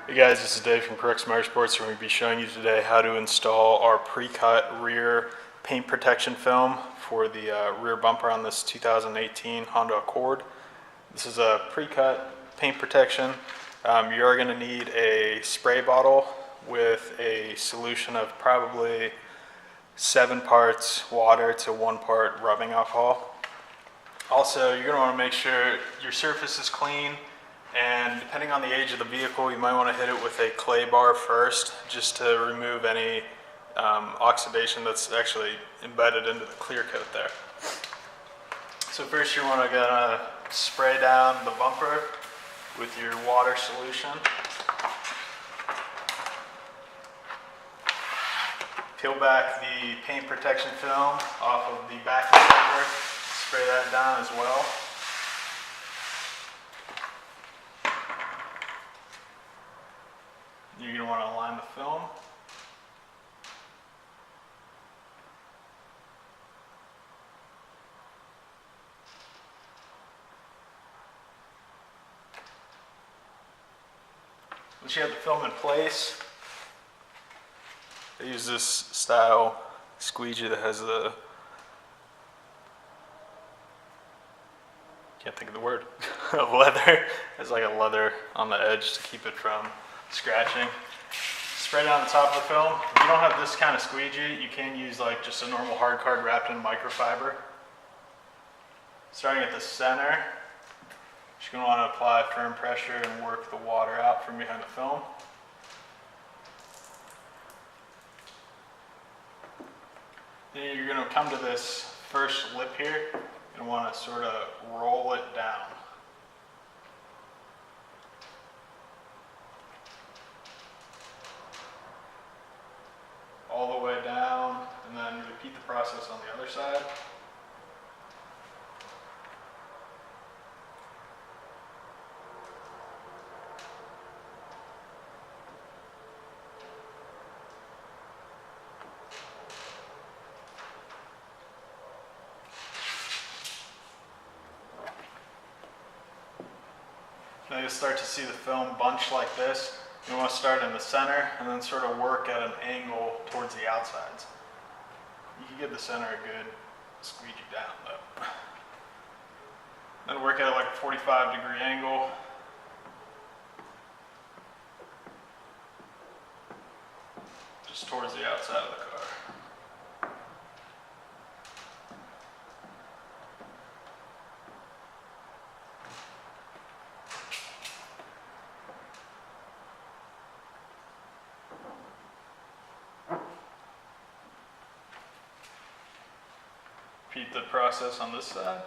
Hey guys, this is Dave from Crux Motorsports. We're going to be showing you today how to install our pre-cut rear paint protection film for the rear bumper on this 2018 Honda Accord. This is a pre-cut paint protection. You are going to need a spray bottle with a solution of probably 7 parts water to 1 part rubbing alcohol. Also, you're going to want to make sure your surface is clean. And depending on the age of the vehicle, you might want to hit it with a clay bar first, just to remove any oxidation that's actually embedded into the clear coat there. So first you want to spray down the bumper with your water solution. Peel back the paint protection film off of the back of the bumper, spray that down as well. You're going to want to align the film. Once you have the film in place, I use this style squeegee that has the, can't think of the word, of leather. It's like a leather on the edge to keep it from scratching. Spray down the top of the film. If you don't have this kind of squeegee, you can use like just a normal hard card wrapped in microfiber. Starting at the center, you're going to want to apply firm pressure and work the water out from behind the film. Then you're going to come to this first lip here and want to sort of roll it down. All the way down, and then repeat the process on the other side. Now you'll start to see the film bunch like this. You want to start in the center and then sort of work at an angle towards the outsides. You can give the center a good squeegee down though. Then work at like a 45-degree angle. Just towards the outside of the car. Repeat the process on this side.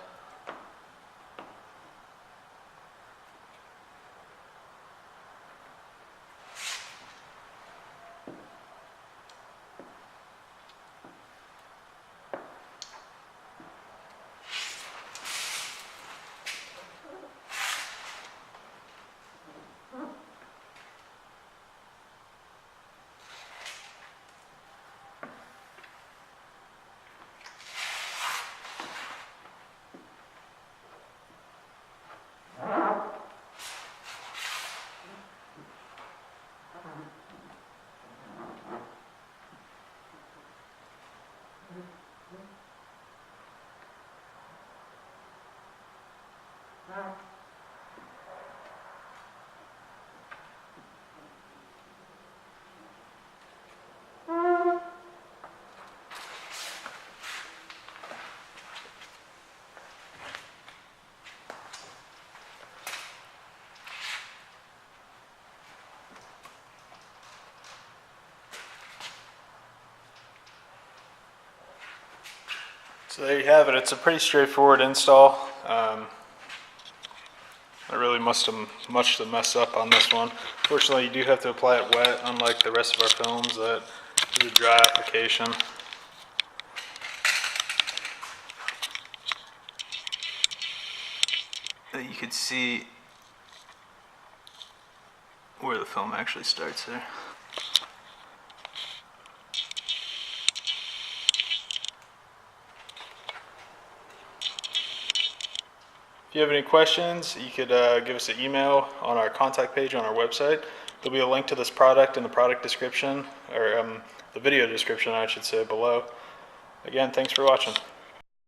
So there you have it. It's a pretty straightforward install. Not really much to mess up on this one. Fortunately, you do have to apply it wet, unlike the rest of our films that is a dry application. You can see where the film actually starts there. If you have any questions, you could give us an email on our contact page on our website, There'll be a link to this product in the product description, or the video description I should say, below. Again, thanks for watching.